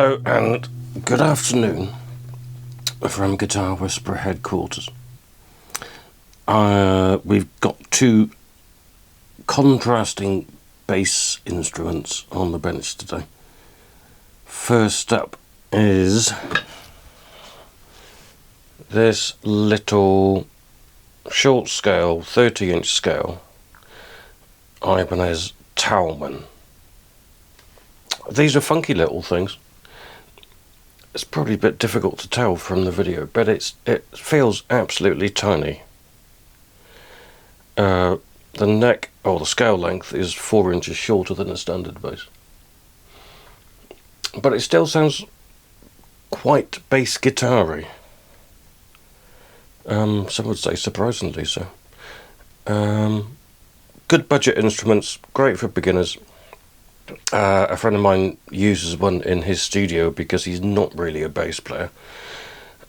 Hello and good afternoon from Guitar Whisperer headquarters. We've got two contrasting bass instruments on the bench today. First up is this little short scale, 30-inch scale Ibanez Talman. These are funky little things. It's probably a bit difficult to tell from the video, but it feels absolutely tiny. The neck, or the scale length, is 4 inches shorter than a standard bass. But it still sounds quite bass guitar-y. Some would say surprisingly so. Good budget instruments, great for beginners. A friend of mine uses one in his studio because he's not really a bass player,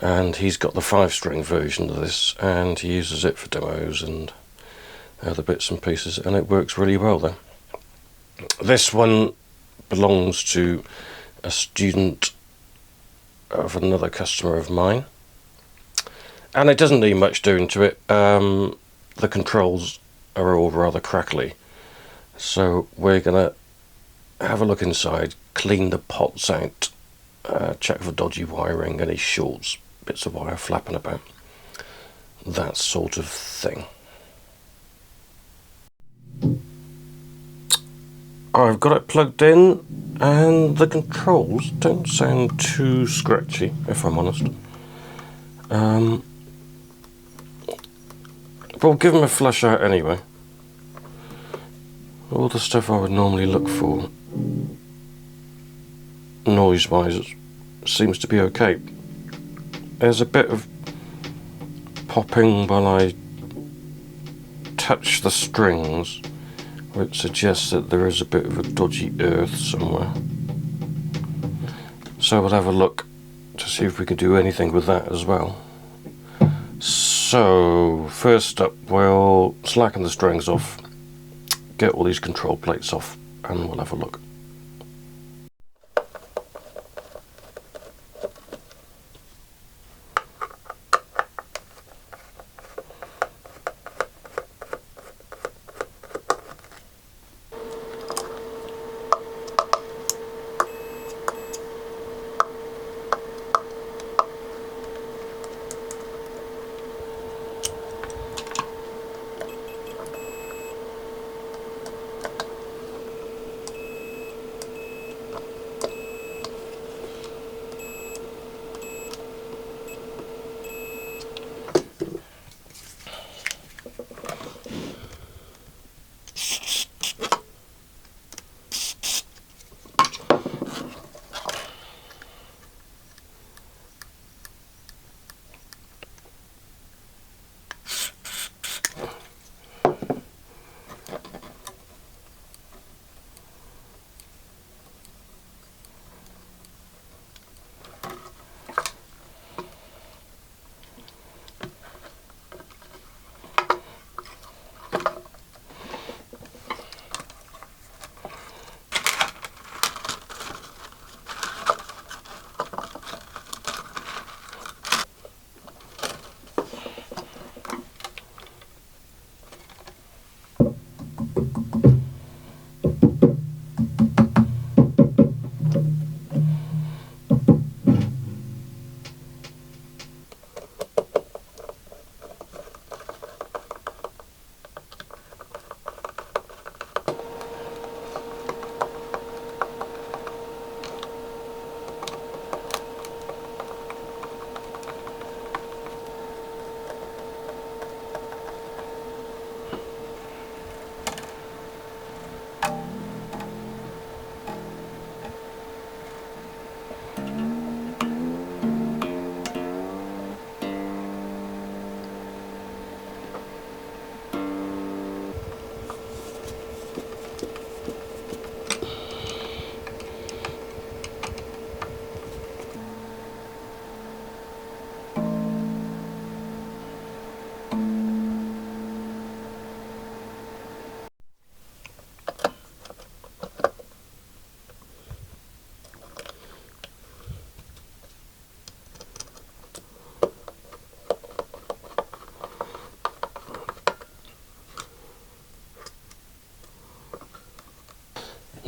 and he's got the 5-string version of this and he uses it for demos and other bits and pieces, and it works really well there. This one belongs to a student of another customer of mine, and it doesn't need much doing to it. The controls are all rather crackly, so we're gonna have a look inside, clean the pots out, check for dodgy wiring, any shorts, bits of wire flapping about, that sort of thing. I've got it plugged in and the controls don't sound too scratchy, if I'm honest. But we'll give them a flush out anyway. All the stuff I would normally look for, noise-wise, seems to be okay. There's a bit of popping while I touch the strings, which suggests that there is a bit of a dodgy earth somewhere. So we'll have a look to see if we can do anything with that as well. So first up, we'll slacken the strings off, get all these control plates off, and we'll have a look.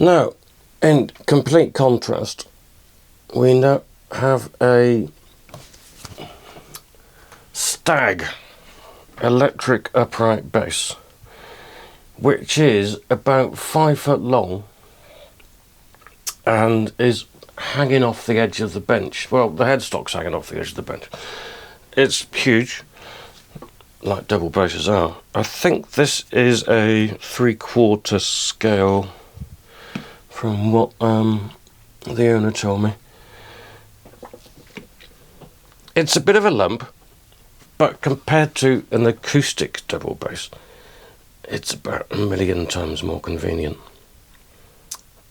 Now, in complete contrast, we now have a Stagg electric upright bass, which is about 5 foot long and is hanging off the edge of the bench. Well, the headstock's hanging off the edge of the bench. It's huge, like double basses are. I think this is a 3/4 scale from what the owner told me. It's a bit of a lump, but compared to an acoustic double bass, it's about 1,000,000 times more convenient.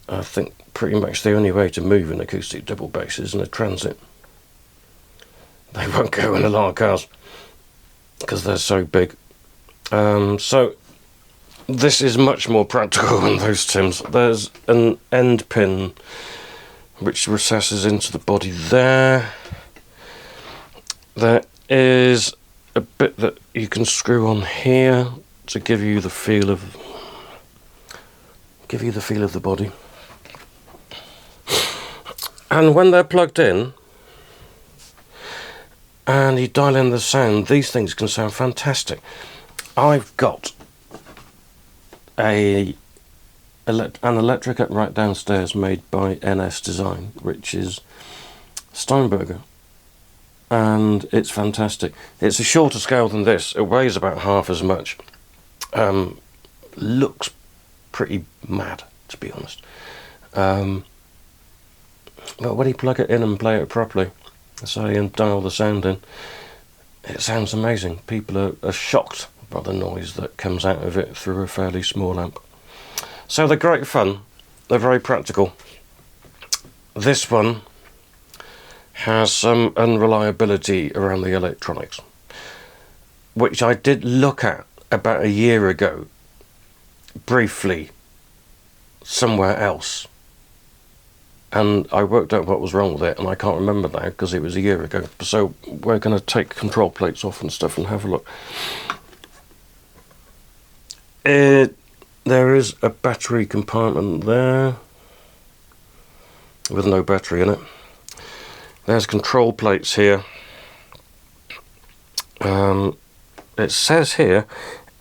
I think pretty much the only way to move an acoustic double bass is in a transit. They won't go in a lot of cars because they're so big. So this is much more practical than those Tims. There's an end pin which recesses into the body there. There is a bit that you can screw on here to give you the feel of the body. And when they're plugged in and you dial in the sound, these things can sound fantastic. I've got an electric upright downstairs made by NS Design, which is Steinberger, and it's fantastic. It's a shorter scale than this. It weighs about half as much. Looks pretty mad, to be honest. But when you plug it in and play it properly, so you dial the sound in, it sounds amazing. People are shocked by the noise that comes out of it through a fairly small amp. So they're great fun. They're very practical. This one has some unreliability around the electronics, which I did look at about a year ago, briefly, somewhere else. And I worked out what was wrong with it, and I can't remember now because it was a year ago. So we're going to take control plates off and stuff and have a look. There is a battery compartment there with no battery in it. There's control plates here. It says here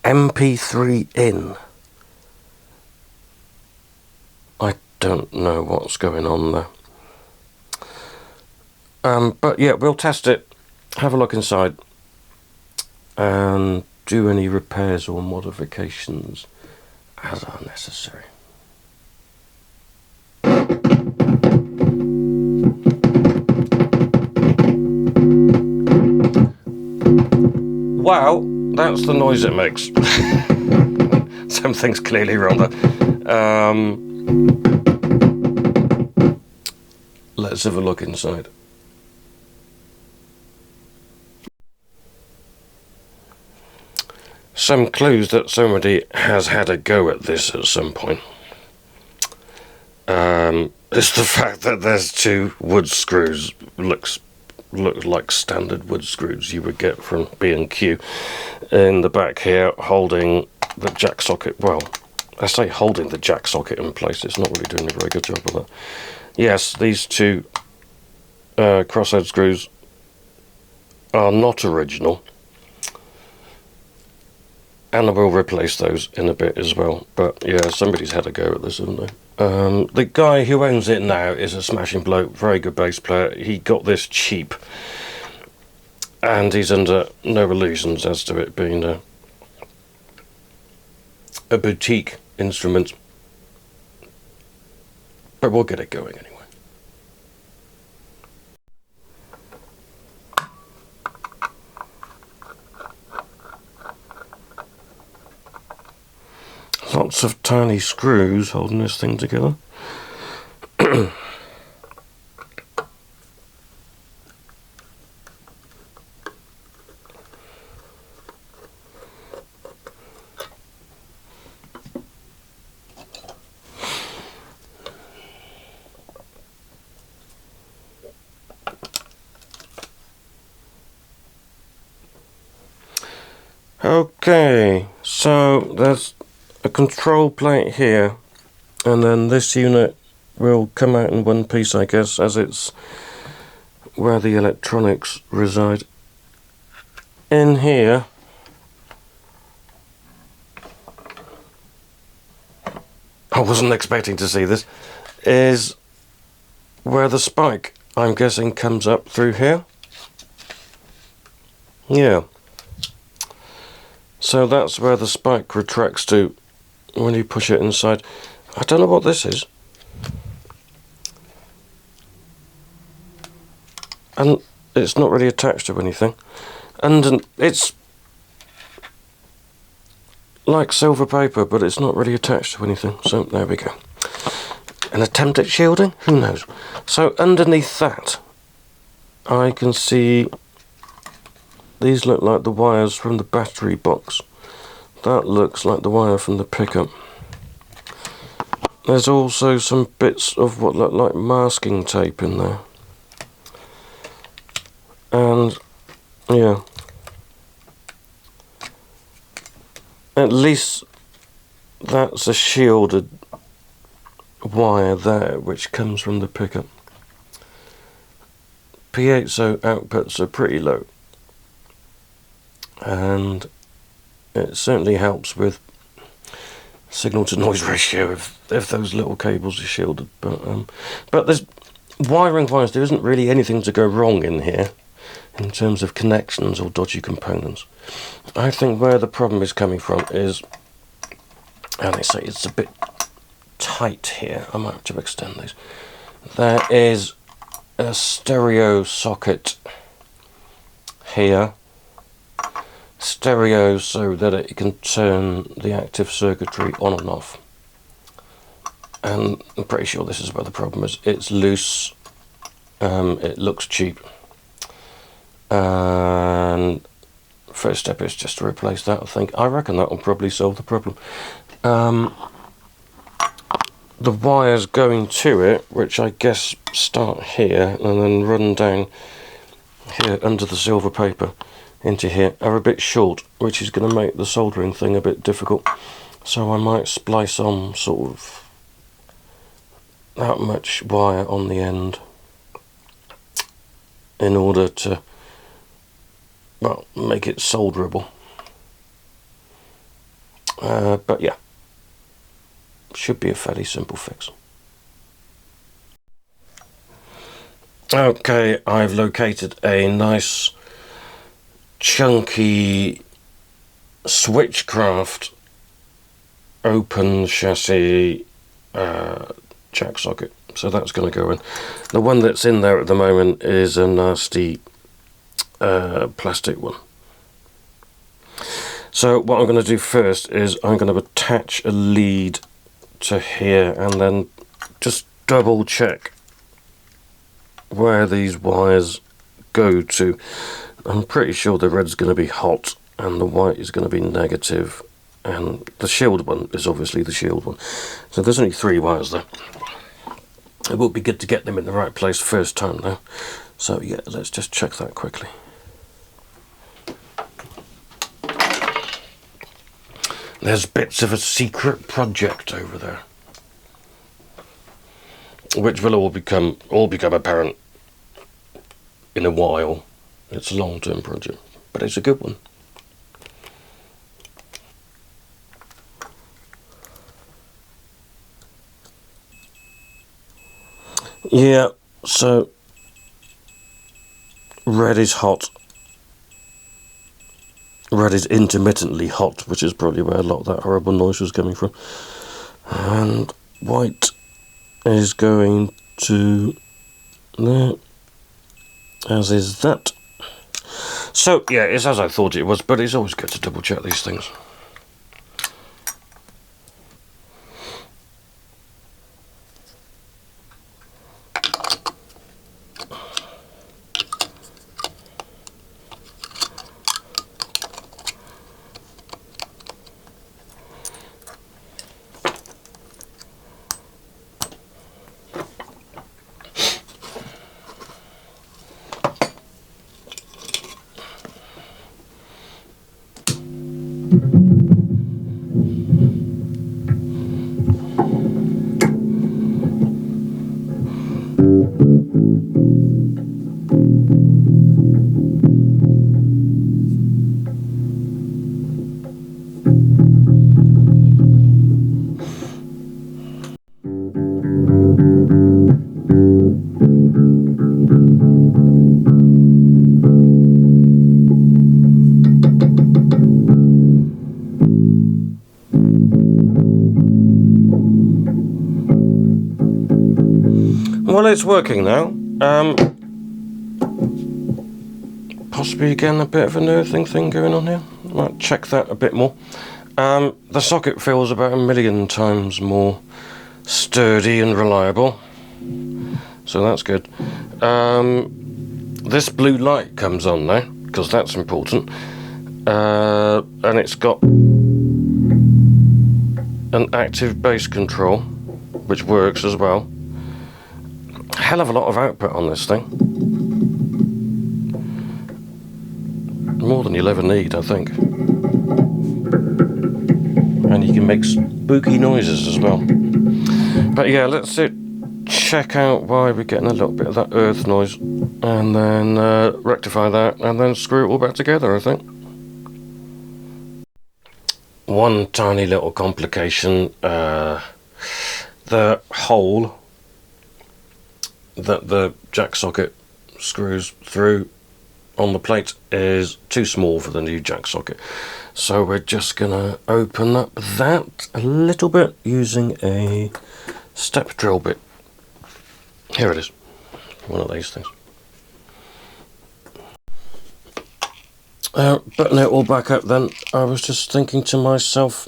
MP3 in. I don't know what's going on there. But yeah, we'll test it, have a look inside, and do any repairs or modifications as are necessary. Wow, that's the noise it makes. Something's clearly wrong there. Let's have a look inside. Some clues that somebody has had a go at this at some point. It's the fact that there's two wood screws. Looks like standard wood screws you would get from B&Q in the back here, holding the jack socket. Well, I say holding the jack socket in place. It's not really doing a very good job of that. Yes, these two crosshead screws are not original, and I will replace those in a bit as well. But yeah, somebody's had a go at this, haven't they? The guy who owns it now is a smashing bloke, very good bass player. He got this cheap, and he's under no illusions as to it being a boutique instrument. But we'll get it going anyway. Lots of tiny screws holding this thing together. Okay, so there's a control plate here And then this unit will come out in one piece, I guess, as it's where the electronics reside. In here, I wasn't expecting to see this, is where the spike, I'm guessing, comes up through here. Yeah. So that's where the spike retracts to when you push it inside. I don't know what this is. And it's not really attached to anything. And it's like silver paper, but it's not really attached to anything. So there we go. An attempt at shielding? Who knows? So underneath that, I can see these look like the wires from the battery box. That looks like the wire from the pickup. There's also some bits of what look like masking tape in there. And yeah, at least that's a shielded wire there which comes from the pickup. piezo outputs are pretty low, and it certainly helps with signal to noise ratio if those little cables are shielded. But there's wiring wise, there isn't really anything to go wrong in here in terms of connections or dodgy components. I think where the problem is coming from is, and they say it's a bit tight here, I might have to extend these. There is a stereo socket here, stereo so that it can turn the active circuitry on and off, and I'm pretty sure this is where the problem is. It's loose, it looks cheap, and first step is just to replace that. I reckon that will probably solve the problem. The wires going to it, which I guess start here and then run down here under the silver paper into here, are a bit short, which is going to make the soldering thing a bit difficult. So I might splice on sort of that much wire on the end in order to, well, make it solderable. But yeah, should be a fairly simple fix. Okay, I've located a nice chunky Switchcraft open chassis jack socket, so that's going to go in. The one that's in there at the moment is a nasty plastic one. So what I'm going to do first is I'm going to attach a lead to here and then just double check where these wires go to. I'm pretty sure the red's going to be hot and the white is going to be negative, and the shield one is obviously the shield one. So there's only 3 wires there. It would be good to get them in the right place first time though. So yeah, let's just check that quickly. There's bits of a secret project over there, which will all become apparent in a while. It's a long-term project, but it's a good one. Yeah, so red is hot. Red is intermittently hot, which is probably where a lot of that horrible noise was coming from. And white is going to there, as is that. So yeah, it's as I thought it was, but it's always good to double check these things. Well, it's working now. Possibly again a bit of an earthing thing going on here. Might check that a bit more. The socket feels about 1,000,000 times more sturdy and reliable, so that's good. This blue light comes on now, because that's important, and it's got an active bass control, which works as well. Hell of a lot of output on this thing. More than you'll ever need, I think. And you can make spooky noises as well. But yeah, let's check out why we're getting a little bit of that earth noise, and then rectify that, and then screw it all back together, I think. One tiny little complication, the hole that the jack socket screws through on the plate is too small for the new jack socket, so we're just gonna open up that a little bit using a step drill bit. Here it is, one of these things. Putting it all back up then, I was just thinking to myself,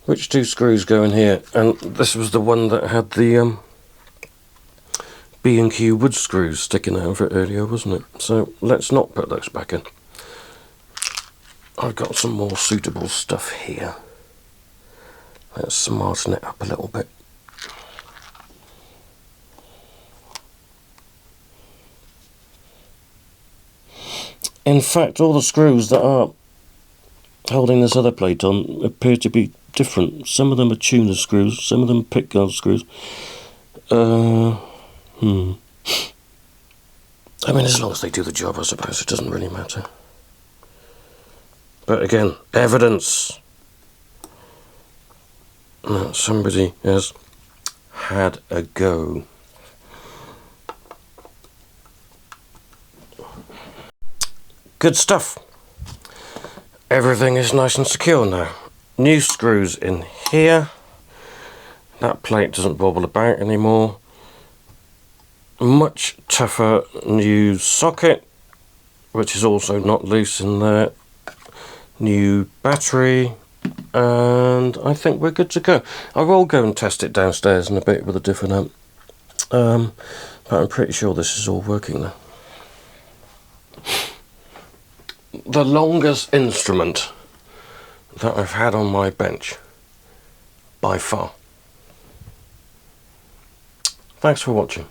which two screws go in here? And this was the one that had the B&Q wood screws sticking out of it earlier, wasn't it? So let's not put those back in. I've got some more suitable stuff here. Let's smarten it up a little bit. In fact, all the screws that are holding this other plate on appear to be different. Some of them are tuner screws, some of them are pickguard screws. I mean, as long as they do the job, I suppose it doesn't really matter. But again, evidence that somebody has had a go. Good stuff. Everything is nice and secure now. New screws in here. That plate doesn't wobble about anymore. Much tougher new socket, which is also not loose in there. New battery, and I think we're good to go. I will go and test it downstairs in a bit with a different amp, but I'm pretty sure this is all working now. The longest instrument that I've had on my bench, by far. Thanks for watching.